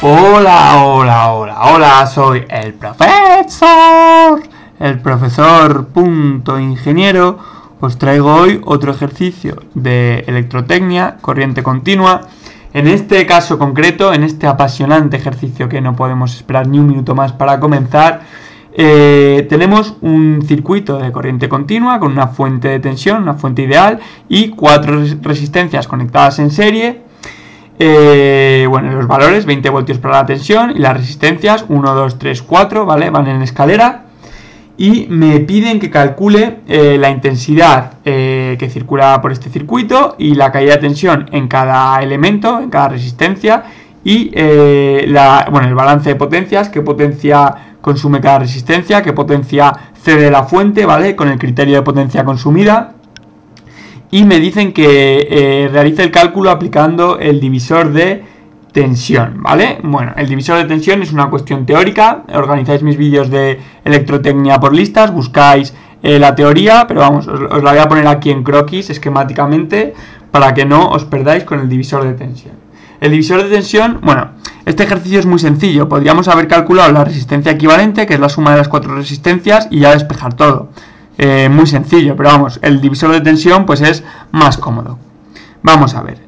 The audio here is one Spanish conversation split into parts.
Hola, soy el profesor punto ingeniero. Os traigo hoy otro ejercicio de electrotecnia, corriente continua. En este caso concreto, en este apasionante ejercicio que no podemos esperar ni un minuto más para comenzar, tenemos un circuito de corriente continua con una fuente de tensión, una fuente ideal, y 4 resistencias conectadas en serie. Los valores 20 voltios para la tensión y las resistencias 1, 2, 3, 4, ¿vale? Van en escalera y me piden que calcule la intensidad que circula por este circuito y la caída de tensión en cada elemento, en cada resistencia y el balance de potencias, qué potencia consume cada resistencia, qué potencia cede la fuente, ¿vale? Con el criterio de potencia consumida. Y me dicen que realice el cálculo aplicando el divisor de tensión, ¿vale? Bueno, el divisor de tensión es una cuestión teórica. Organizáis mis vídeos de electrotecnia por listas, buscáis la teoría, pero vamos, os la voy a poner aquí en croquis, esquemáticamente, para que no os perdáis con el divisor de tensión. El divisor de tensión, bueno, este ejercicio es muy sencillo. Podríamos haber calculado la resistencia equivalente, que es la suma de las 4 resistencias, y ya despejar todo. Muy sencillo, pero vamos, el divisor de tensión pues es más cómodo. Vamos a ver.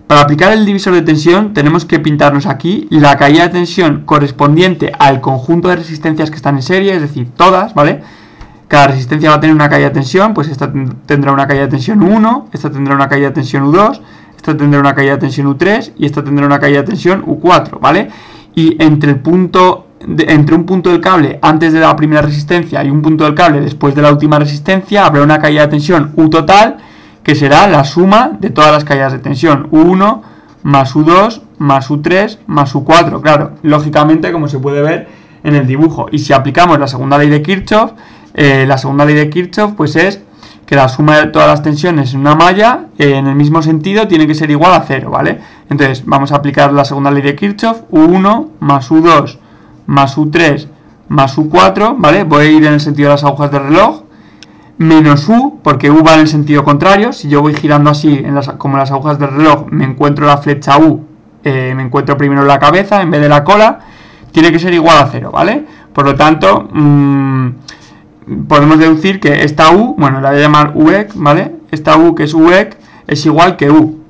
Para aplicar el divisor de tensión tenemos que pintarnos aquí la caída de tensión correspondiente al conjunto de resistencias que están en serie, es decir, todas, ¿vale? Cada resistencia va a tener una caída de tensión, pues esta tendrá una caída de tensión U1, esta tendrá una caída de tensión U2, esta tendrá una caída de tensión U3 y esta tendrá una caída de tensión U4, ¿vale? Y entre un punto del cable antes de la primera resistencia y un punto del cable después de la última resistencia habrá una caída de tensión U total, que será la suma de todas las caídas de tensión, U1 más U2 más U3 más U4, claro, lógicamente como se puede ver en el dibujo. Y si aplicamos la segunda ley de Kirchhoff, pues es que la suma de todas las tensiones en una malla, en el mismo sentido, tiene que ser igual a 0, ¿vale? Entonces vamos a aplicar la segunda ley de Kirchhoff, U1 más U2 más U3 más U4, ¿vale? Voy a ir en el sentido de las agujas del reloj, menos U, porque U va en el sentido contrario. Si yo voy girando así, como las agujas del reloj, me encuentro la flecha U, me encuentro primero la cabeza en vez de la cola, tiene que ser igual a 0, ¿vale? Por lo tanto, podemos deducir que esta U, bueno, la voy a llamar UEC, ¿vale? Esta U, que es UEC, es igual que U.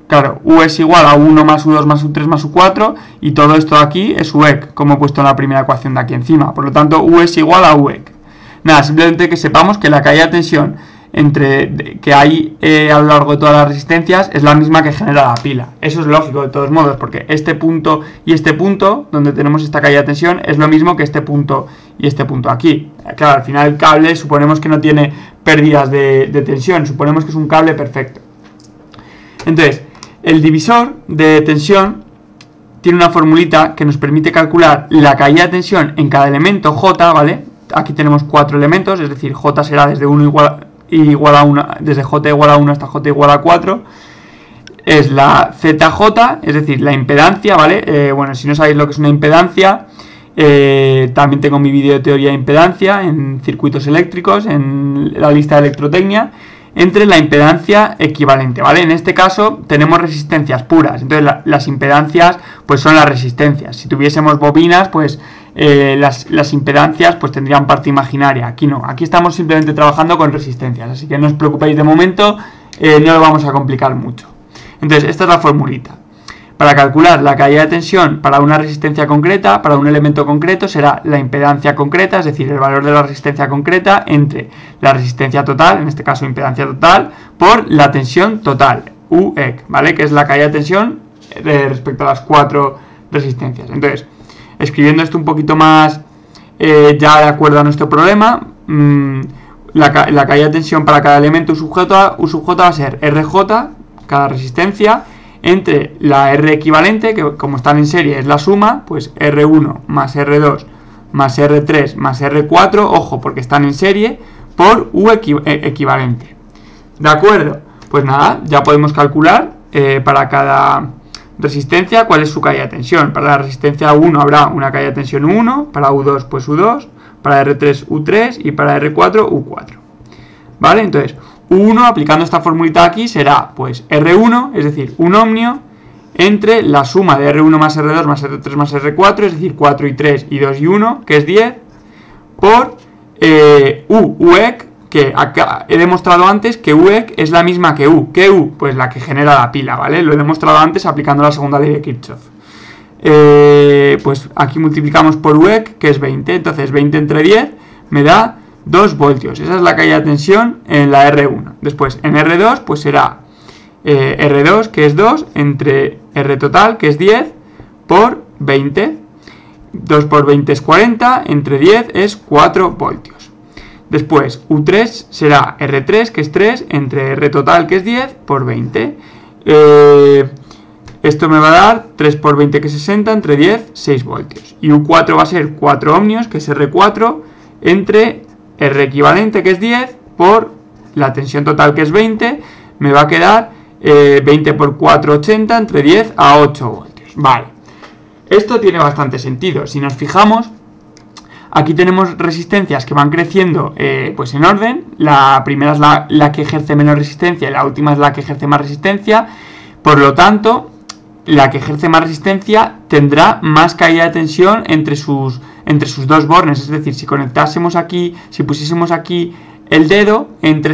Claro, U es igual a 1 más U2 más U3 más U4 y todo esto de aquí es UEC, como he puesto en la primera ecuación de aquí encima. Por lo tanto, U es igual a UEC. Nada, simplemente que sepamos que la caída de tensión que hay a lo largo de todas las resistencias es la misma que genera la pila. Eso es lógico de todos modos, porque este punto y este punto, donde tenemos esta caída de tensión, es lo mismo que este punto y este punto aquí. Claro, al final el cable suponemos que no tiene pérdidas de tensión, suponemos que es un cable perfecto. Entonces, el divisor de tensión tiene una formulita que nos permite calcular la caída de tensión en cada elemento J, ¿vale? Aquí tenemos 4 elementos, es decir, J será desde 1 igual a 1, desde J igual a 1 hasta J igual a 4. Es la ZJ, es decir, la impedancia, ¿vale? Si no sabéis lo que es una impedancia, también tengo mi vídeo de teoría de impedancia en circuitos eléctricos, en la lista de electrotecnia, entre la impedancia equivalente, ¿vale? En este caso tenemos resistencias puras, entonces las impedancias pues son las resistencias. Si tuviésemos bobinas, pues las impedancias pues tendrían parte imaginaria. Aquí no, aquí estamos simplemente trabajando con resistencias, así que no os preocupéis de momento, no lo vamos a complicar mucho. Entonces esta es la formulita. Para calcular la caída de tensión para una resistencia concreta, para un elemento concreto, será la impedancia concreta, es decir, el valor de la resistencia concreta entre la resistencia total, en este caso impedancia total, por la tensión total, UEC, ¿vale? Que es la caída de tensión respecto a las 4 resistencias. Entonces, escribiendo esto un poquito más ya de acuerdo a nuestro problema, la caída de tensión para cada elemento U sub J va a ser RJ, cada resistencia, entre la R equivalente, que como están en serie es la suma, pues R1 más R2 más R3 más R4, ojo, porque están en serie, por U equivalente. ¿De acuerdo? Pues nada, ya podemos calcular para cada resistencia cuál es su caída de tensión. Para la resistencia U1 habrá una caída de tensión U1, para U2 pues U2, para R3 U3 y para R4 U4. ¿Vale? Entonces, U1 aplicando esta formulita aquí será pues R1, es decir, un ohmio, entre la suma de R1 más R2 más R3 más R4, es decir, 4 y 3 y 2 y 1, que es 10, por UEC, que acá he demostrado antes que UEC es la misma que U. ¿Qué U? Pues la que genera la pila, ¿vale? Lo he demostrado antes aplicando la segunda ley de Kirchhoff. Pues aquí multiplicamos por UEC, que es 20, entonces 20 entre 10 me da 2 voltios. Esa es la caída de tensión en la R1. Después, en R2, pues será R2, que es 2, entre R total, que es 10, por 20. 2 por 20 es 40, entre 10 es 4 voltios. Después, U3 será R3, que es 3, entre R total, que es 10, por 20. Esto me va a dar 3 por 20, que es 60, entre 10, 6 voltios. Y U4 va a ser 4 ohmios, que es R4, entre R equivalente, que es 10, por la tensión total, que es 20, me va a quedar 20 por 4, 80, entre 10 a 8 voltios. Vale. Esto tiene bastante sentido. Si nos fijamos, aquí tenemos resistencias que van creciendo pues en orden. La primera es la que ejerce menos resistencia y la última es la que ejerce más resistencia. Por lo tanto, la que ejerce más resistencia tendrá más caída de tensión entre sus dos bornes. Es decir, si conectásemos aquí, si pusiésemos aquí el dedo entre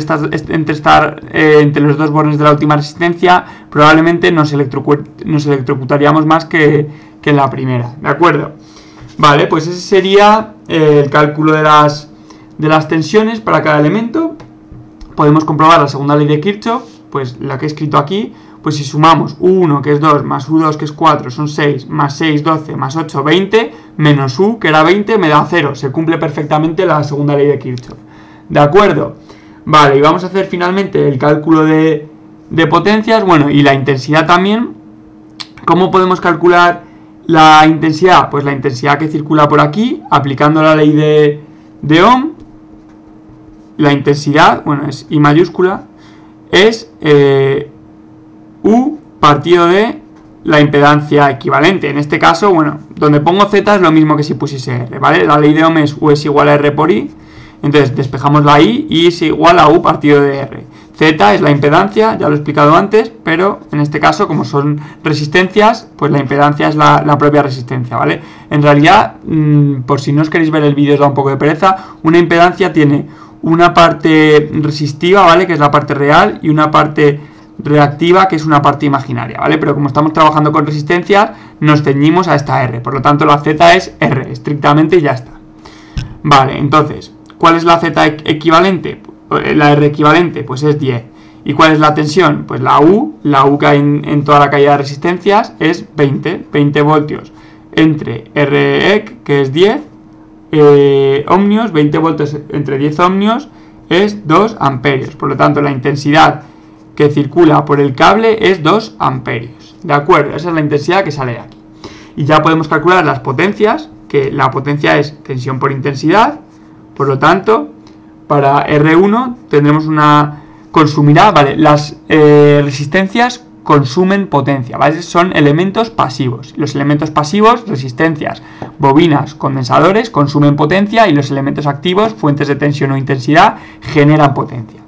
los dos bornes de la última resistencia, probablemente nos electrocutaríamos más que en la primera, ¿de acuerdo? Vale, pues ese sería el cálculo de las tensiones para cada elemento. Podemos comprobar la segunda ley de Kirchhoff, pues la que he escrito aquí. Pues si sumamos U1, que es 2, más U2, que es 4, son 6, más 6, 12, más 8, 20, menos U, que era 20, me da 0. Se cumple perfectamente la segunda ley de Kirchhoff. ¿De acuerdo? Vale, y vamos a hacer finalmente el cálculo de potencias, bueno, y la intensidad también. ¿Cómo podemos calcular la intensidad? Pues la intensidad que circula por aquí, aplicando la ley de Ohm. La intensidad, bueno, es I mayúscula, es U partido de la impedancia equivalente. En este caso, bueno, donde pongo Z es lo mismo que si pusiese R, ¿vale? La ley de Ohm es U es igual a R por I. Entonces despejamos la I y es igual a U partido de R. Z es la impedancia, ya lo he explicado antes, pero en este caso, como son resistencias, pues la impedancia es la propia resistencia, ¿vale? En realidad, por si no os queréis ver el vídeo, os da un poco de pereza, una impedancia tiene una parte resistiva, ¿vale? Que es la parte real, y una parte reactiva, que es una parte imaginaria, ¿vale? Pero como estamos trabajando con resistencias, nos ceñimos a esta R, por lo tanto la Z es R, estrictamente, y ya está. Vale, entonces, ¿cuál es la Z equivalente? La R equivalente, pues es 10. ¿Y cuál es la tensión? Pues la U que hay en toda la caída de resistencias es 20 voltios entre REC, que es 10 ohmios, 20 voltios entre 10 ohmios es 2 amperios. Por lo tanto, la intensidad que circula por el cable es 2 amperios. ¿De acuerdo? Esa es la intensidad que sale de aquí. Y ya podemos calcular las potencias, que la potencia es tensión por intensidad. Por lo tanto, para R1 tendremos consumirá, ¿vale? Las resistencias consumen potencia, ¿vale? Son elementos pasivos. Los elementos pasivos, resistencias, bobinas, condensadores, consumen potencia, y los elementos activos, fuentes de tensión o intensidad, generan potencia.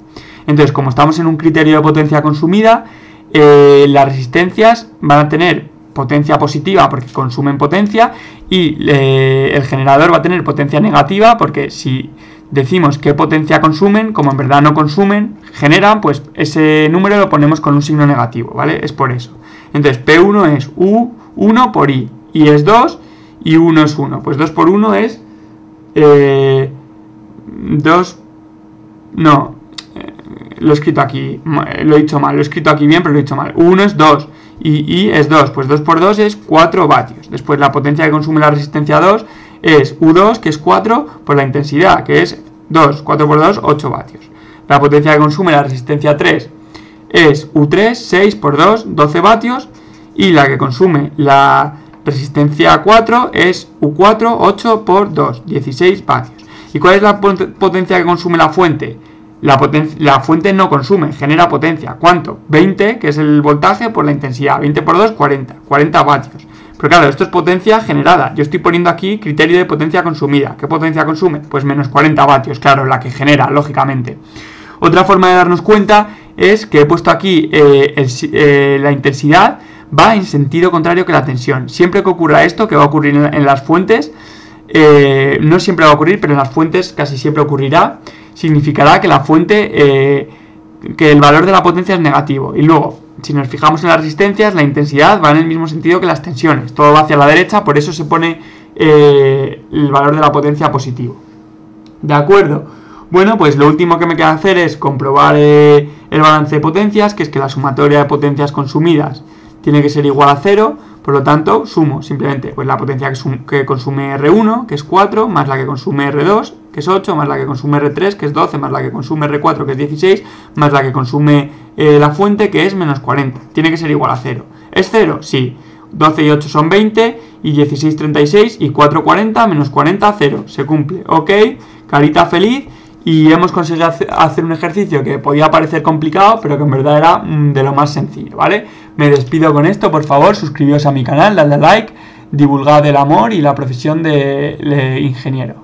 Entonces, como estamos en un criterio de potencia consumida, las resistencias van a tener potencia positiva porque consumen potencia, y el generador va a tener potencia negativa porque si decimos qué potencia consumen, como en verdad no consumen, generan, pues ese número lo ponemos con un signo negativo, ¿vale? Es por eso. Entonces, P1 es U1 por I, I es 2 y 1 es 1. Pues 2 por 1 es 2... No, lo he escrito aquí, lo he dicho mal, lo he escrito aquí bien, pero lo he dicho mal. 1 es 2 y I es 2, pues 2 por 2 es 4 vatios. Después la potencia que consume la resistencia 2 es U2, que es 4, por la intensidad, que es 2, 4 por 2, 8 vatios. La potencia que consume la resistencia 3 es U3, 6 por 2, 12 vatios. Y la que consume la resistencia 4 es U4, 8 por 2, 16 vatios. ¿Y cuál es la potencia que consume la fuente? La fuente no consume, genera potencia. ¿Cuánto? 20, que es el voltaje, por la intensidad. 20 por 2, 40 vatios. Pero claro, esto es potencia generada. Yo estoy poniendo aquí criterio de potencia consumida. ¿Qué potencia consume? Pues menos 40 vatios, claro, la que genera, lógicamente. Otra forma de darnos cuenta es que he puesto aquí la intensidad va en sentido contrario que la tensión. Siempre que ocurra esto, que va a ocurrir en las fuentes, no siempre va a ocurrir, pero en las fuentes casi siempre ocurrirá, significará que la fuente, que el valor de la potencia es negativo. Y luego, si nos fijamos en las resistencias, la intensidad va en el mismo sentido que las tensiones. Todo va hacia la derecha, por eso se pone el valor de la potencia positivo. ¿De acuerdo? Bueno, pues lo último que me queda hacer es comprobar el balance de potencias, que es que la sumatoria de potencias consumidas tiene que ser igual a 0, por lo tanto sumo simplemente pues la potencia que consume R1, que es 4, más la que consume R2, que es 8, más la que consume R3, que es 12, más la que consume R4, que es 16, más la que consume la fuente, que es menos 40. Tiene que ser igual a 0. ¿Es 0? Sí. 12 y 8 son 20, y 16, 36, y 4, 40, menos 40, 0. Se cumple. Ok, carita feliz. Y hemos conseguido hacer un ejercicio que podía parecer complicado, pero que en verdad era de lo más sencillo, ¿vale? Me despido con esto, por favor, suscribíos a mi canal, dadle a like, divulgad el amor y la profesión de ingeniero.